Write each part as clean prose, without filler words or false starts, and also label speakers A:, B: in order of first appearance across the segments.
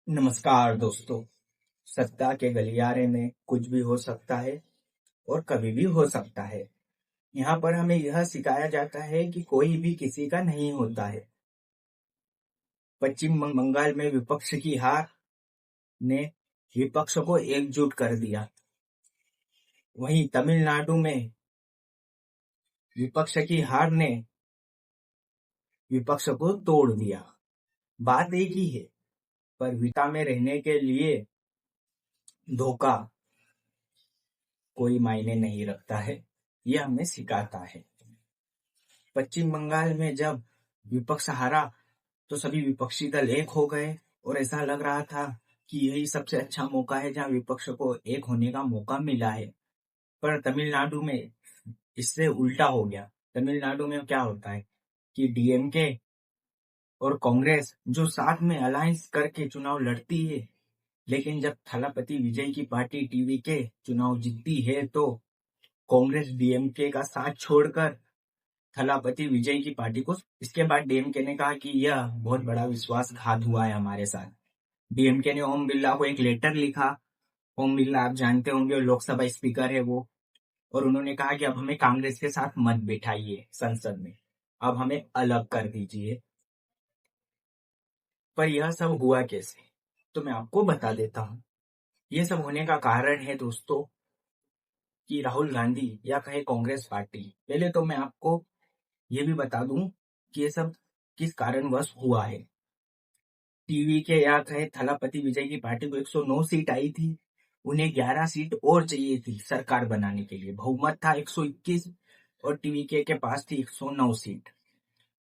A: नमस्कार दोस्तों। सत्ता के गलियारे में कुछ भी हो सकता है और कभी भी हो सकता है। यहाँ पर हमें यह सिखाया जाता है कि कोई भी किसी का नहीं होता है। पश्चिम बंगाल में विपक्ष की हार ने विपक्ष को एकजुट कर दिया। वहीं तमिलनाडु में विपक्ष की हार ने विपक्ष को तोड़ दिया। बात एक ही है, पर विता में रहने के लिए धोखा कोई मायने नहीं रखता है। यह हमें सिखाता है। पश्चिम बंगाल में जब विपक्ष हारा तो सभी विपक्षी दल एक हो गए और ऐसा लग रहा था कि यही सबसे अच्छा मौका है जहां विपक्ष को एक होने का मौका मिला है। पर तमिलनाडु में इससे उल्टा हो गया। तमिलनाडु में क्या होता है कि डीएमके और कांग्रेस जो साथ में अलायंस करके चुनाव लड़ती है, लेकिन जब थलापति विजय की पार्टी टीवीके चुनाव जीतती है तो कांग्रेस डीएमके का साथ छोड़कर थलापति विजय की पार्टी को। इसके बाद डीएमके ने कहा कि यह बहुत बड़ा विश्वासघात हुआ है हमारे साथ। डीएमके ने ओम बिरला को एक लेटर लिखा। ओम बिरला आप जानते होंगे लोकसभा स्पीकर है वो। और उन्होंने कहा कि अब हमें कांग्रेस के साथ मत बिठाइए संसद में, अब हमें अलग कर दीजिए। पर यह सब हुआ कैसे, तो मैं आपको बता देता हूँ। यह सब होने का कारण है दोस्तों कि राहुल गांधी या कहे कांग्रेस पार्टी। पहले तो मैं आपको ये भी बता दूं कि ये सब किस कारणवश हुआ है। टीवी के या कहे थलापति विजय की पार्टी को 109 सीट आई थी। उन्हें 11 सीट और चाहिए थी सरकार बनाने के लिए। बहुमत था 121 और टीवी के पास थी 109 सीट।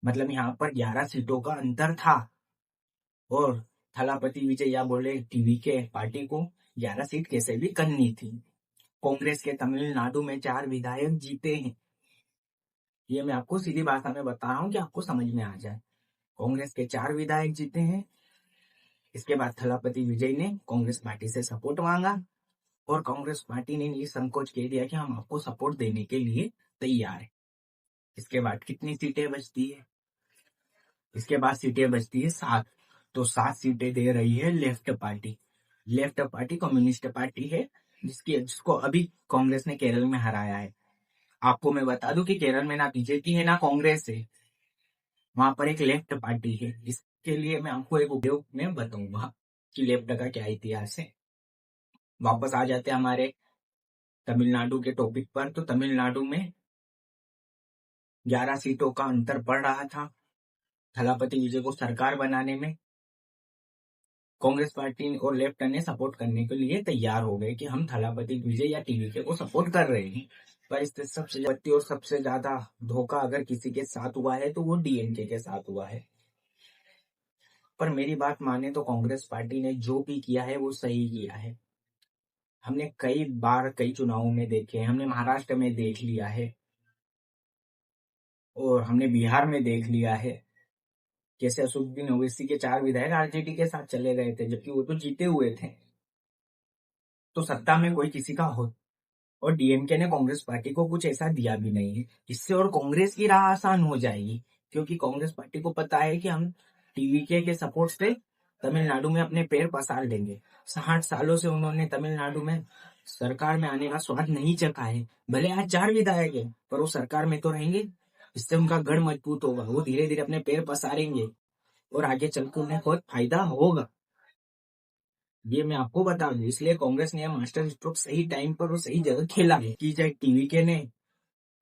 A: मतलब यहाँ पर 11 सीटों का अंतर था और थलापति विजय या बोले टीवी के पार्टी को 11 सीट कैसे भी करनी थी। कांग्रेस के तमिलनाडु में 4 विधायक जीते हैं। ये मैं आपको सीधी भाषा में बता रहा हूँ कि आपको समझ में आ जाए। कांग्रेस के 4 विधायक जीते हैं। इसके बाद थलापति विजय ने कांग्रेस पार्टी से सपोर्ट मांगा और कांग्रेस पार्टी ने निसंकोच कह दिया कि हम आपको सपोर्ट देने के लिए तैयार है। इसके बाद कितनी सीटें बचती है? इसके बाद सीटें बचती है 7। तो 7 सीटें दे रही है left party. Left party communist party है जिसको अभी कांग्रेस ने केरल में हराया है। आपको मैं बता दूं कि केरल में ना बीजेपी है ना कांग्रेस है, वहां पर एक लेफ्ट पार्टी है। इसके लिए मैं आपको एक उपयोग में बताऊंगा कि लेफ्ट का क्या इतिहास है। वापस आ जाते हैं हमारे तमिलनाडु के टॉपिक पर। तो तमिलनाडु में 11 सीटों का अंतर पड़ रहा था। थलापति विजय को सरकार बनाने में कांग्रेस पार्टी और लेफ्ट ने सपोर्ट करने के लिए तैयार हो गए कि हम थलापति विजय या टीवीके को सपोर्ट कर रहे हैं। पर इससे सबसे ज्यादा धोखा अगर किसी के साथ हुआ है तो वो डीएमके के साथ हुआ है। पर मेरी बात माने तो कांग्रेस पार्टी ने जो भी किया है वो सही किया है। हमने कई बार कई चुनावों में देखे, हमने महाराष्ट्र में देख लिया है और हमने बिहार में देख लिया है कैसे असदुद्दीन ओवैसी के 4 विधायक आरजेडी के साथ चले गए थे, जबकि वो तो जीते हुए थे। तो सत्ता में कोई किसी का हो और डीएमके ने कांग्रेस पार्टी को कुछ ऐसा दिया भी नहीं है। इससे और कांग्रेस की राह आसान हो जाएगी, क्योंकि कांग्रेस पार्टी को पता है कि हम टीवीके के सपोर्ट से तमिलनाडु में अपने पैर पसार लेंगे। 60 सालों से उन्होंने तमिलनाडु में सरकार में आने का स्वाद नहीं चखा है। भले आज 4 विधायक है पर वो सरकार में तो रहेंगे। इससे उनका गढ़ मजबूत होगा, वो धीरे धीरे अपने पैर पसारेंगे और आगे चलकर उन्हें बहुत फायदा होगा। ये मैं आपको बता दूं, इसलिए कांग्रेस ने मास्टर स्ट्रोक सही टाइम पर और सही जगह खेला है। कि जब टीवीके ने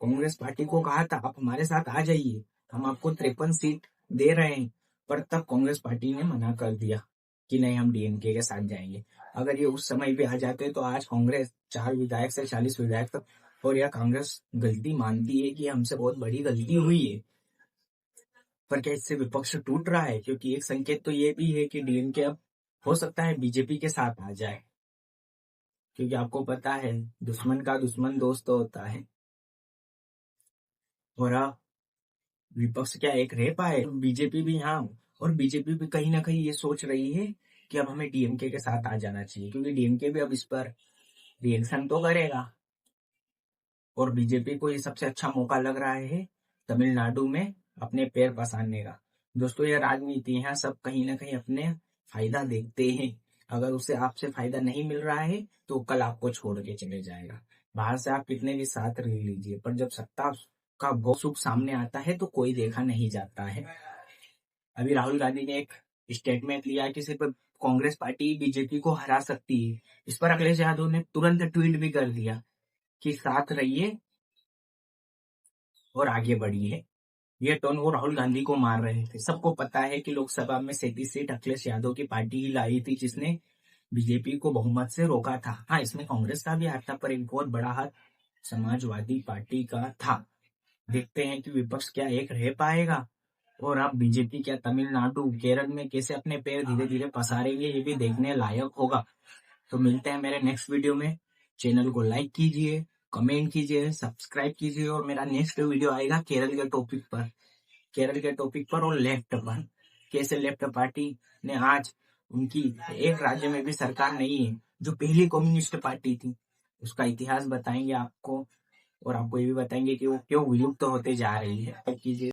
A: कांग्रेस पार्टी को कहा था आप हमारे साथ आ जाइए, हम आपको 53 सीट दे रहे हैं, पर तब कांग्रेस पार्टी ने मना कर दिया कि नहीं हम डीएमके के साथ जाएंगे। अगर ये उस समय भी आ जाते तो आज कांग्रेस 4 विधायक से 40 विधायक तक। और यह कांग्रेस गलती मानती है कि हमसे बहुत बड़ी गलती हुई है, पर क्या इससे विपक्ष टूट रहा है? क्योंकि एक संकेत तो ये भी है कि डीएमके अब हो सकता है बीजेपी के साथ आ जाए, क्योंकि आपको पता है दुश्मन का दुश्मन दोस्त होता है। और विपक्ष क्या एक रह पाए? बीजेपी भी यहाँ, और बीजेपी भी कहीं ना कहीं ये सोच रही है कि अब हमें डीएमके के साथ आ जाना चाहिए, क्योंकि डीएमके भी अब इस पर रिएक्शन तो करेगा। और बीजेपी को ये सबसे अच्छा मौका लग रहा है तमिलनाडु में अपने पैर पसारने का। दोस्तों ये राजनीति यहाँ सब कहीं ना कहीं अपने फायदा देखते हैं। अगर उसे आपसे फायदा नहीं मिल रहा है तो कल आपको छोड़ के चले जाएगा। बाहर से आप कितने भी साथ रह लीजिए, पर जब सत्ता का भोग सुख सामने आता है तो कोई देखा नहीं जाता है। अभी राहुल गांधी ने एक स्टेटमेंट लिया कि सिर्फ कांग्रेस पार्टी बीजेपी को हरा सकती है। इस पर अखिलेश यादव ने तुरंत ट्वीट भी कर दिया कि साथ रहिए और आगे बढ़िए। ये टोन वो राहुल गांधी को मार रहे थे। सबको पता है कि लोकसभा में 37 सीट अखिलेश यादव की पार्टी ही लाई थी, जिसने बीजेपी को बहुमत से रोका था। हाँ, इसमें कांग्रेस का भी हाथ था, पर एक बहुत बड़ा हाथ समाजवादी पार्टी का था। देखते हैं कि विपक्ष क्या एक रह पाएगा, और अब बीजेपी क्या तमिलनाडु केरल में कैसे अपने पैर धीरे धीरे पसारेंगे, ये भी देखने लायक होगा। तो मिलते हैं मेरे नेक्स्ट वीडियो में। चैनल को लाइक कीजिए, कमेंट कीजिए, सब्सक्राइब कीजिए, और मेरा नेक्स्ट वीडियो आएगा केरल के टॉपिक पर और लेफ्ट पर। कैसे लेफ्ट पार्टी ने आज उनकी एक राज्य में भी सरकार नहीं है, जो पहली कम्युनिस्ट पार्टी थी, उसका इतिहास बताएंगे आपको। और आपको ये भी बताएंगे कि वो क्यों विलुप्त होते जा रही है। कीजिए।